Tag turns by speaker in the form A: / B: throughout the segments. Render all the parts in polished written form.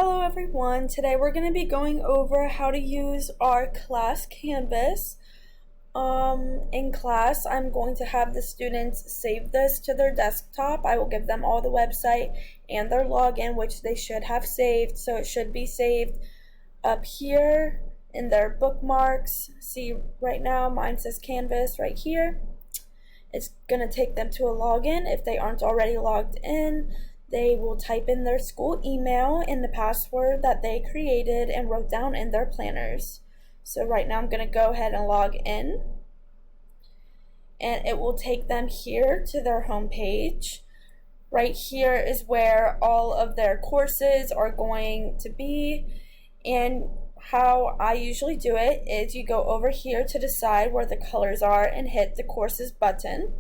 A: Hello everyone, today we're going to be going over how to use our class Canvas. In class, I'm going to have the students save this to their desktop. I will give them all the website and their login, which they should have saved, so it should be saved up here in their bookmarks. See, right now mine says Canvas right here. It's going to take them to a login. If they aren't already logged in, they will type in their school email and the password that they created and wrote down in their planners. So right now I'm going to go ahead and log in, and it will take them here to their home page. Right here is where all of their courses are going to be, and how I usually do it is you go over here to decide where the colors are and hit the courses button.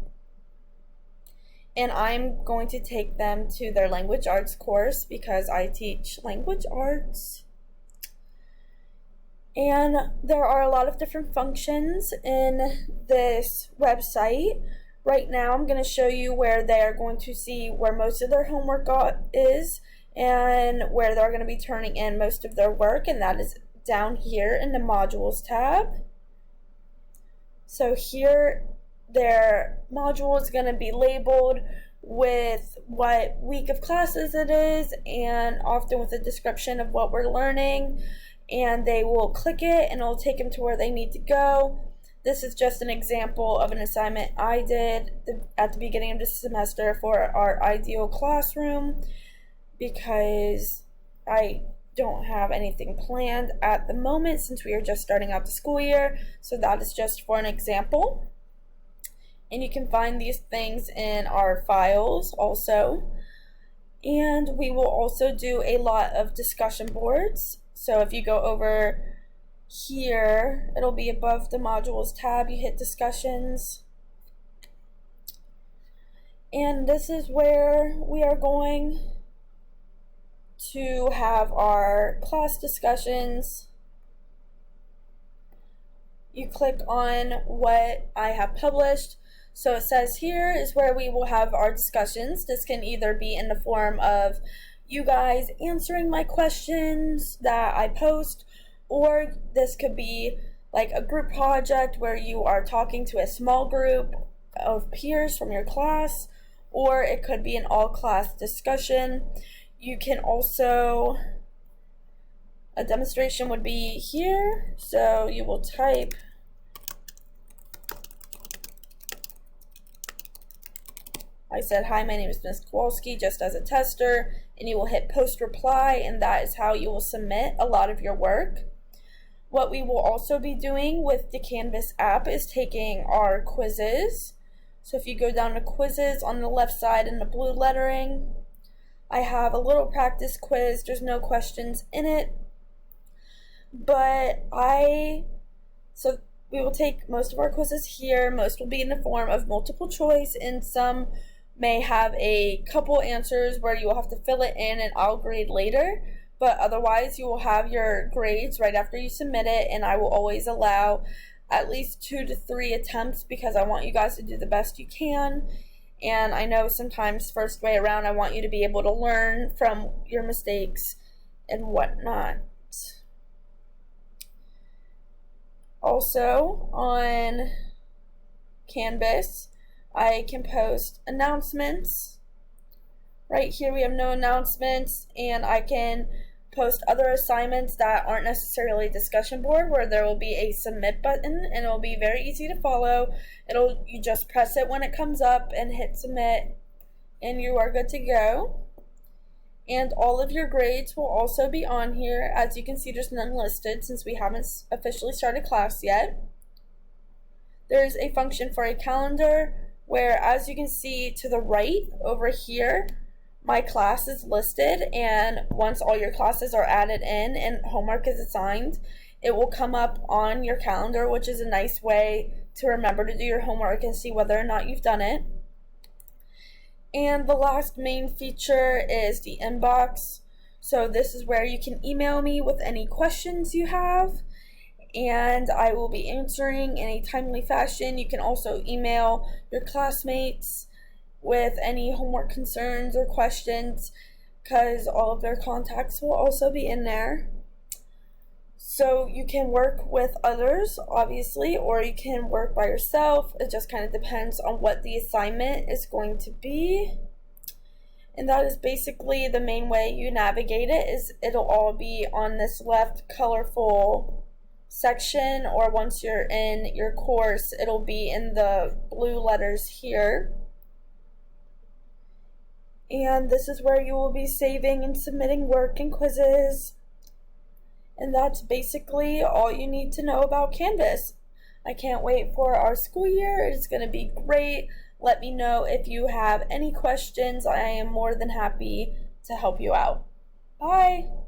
A: And I'm going to take them to their language arts course because I teach language arts. And there are a lot of different functions in this website. Right now I'm going to show you where they're going to see where most of their homework is and where they're going to be turning in most of their work, and that is down here in the modules tab. So here their module is going to be labeled with what week of classes it is, and often with a description of what we're learning, and they will click it and it'll take them to where they need to go. This is just an example of an assignment I did at the beginning of the semester for our ideal classroom, because I don't have anything planned at the moment since we are just starting out the school year, so that is just for an example. And you can find these things in our files also. And we will also do a lot of discussion boards. So if you go over here, it'll be above the modules tab, you hit discussions. And this is where we are going to have our class discussions. You click on what I have published. So it says here is where we will have our discussions. This can either be in the form of you guys answering my questions that I post, or this could be like a group project where you are talking to a small group of peers from your class, or it could be an all-class discussion. You can also, a demonstration would be here, so you will type I said, hi, my name is Ms. Kowalski, just as a tester, and you will hit post reply, and that is how you will submit a lot of your work. What we will also be doing with the Canvas app is taking our quizzes. So if you go down to quizzes on the left side in the blue lettering, I have a little practice quiz. There's no questions in it, but so we will take most of our quizzes here. Most will be in the form of multiple choice, and some may have a couple answers where you will have to fill it in and I'll grade later, but otherwise you will have your grades right after you submit it, and I will always allow at least 2 to 3 attempts because I want you guys to do the best you can. And I know sometimes first way around I want you to be able to learn from your mistakes and whatnot. Also on Canvas, I can post announcements. Right here we have no announcements, and I can post other assignments that aren't necessarily discussion board, where there will be a submit button, and it will be very easy to follow. You just press it when it comes up and hit submit, and you are good to go. And all of your grades will also be on here. As you can see, there's none listed since we haven't officially started class yet. There's a function for a calendar where, as you can see to the right over here, my class is listed, and once all your classes are added in and homework is assigned, it will come up on your calendar, which is a nice way to remember to do your homework and see whether or not you've done it. And the last main feature is the inbox. So this is where you can email me with any questions you have, and I will be answering in a timely fashion. You can also email your classmates with any homework concerns or questions. because all of their contacts will also be in there. So you can work with others, obviously, or you can work by yourself. It just kind of depends on what the assignment is going to be. And that is basically the main way you navigate it, is it'll all be on this left colorful section, or once you're in your course, it'll be in the blue letters here. And this is where you will be saving and submitting work and quizzes. And that's basically all you need to know about Canvas. I can't wait for our school year. It's going to be great. Let me know if you have any questions. I am more than happy to help you out. Bye.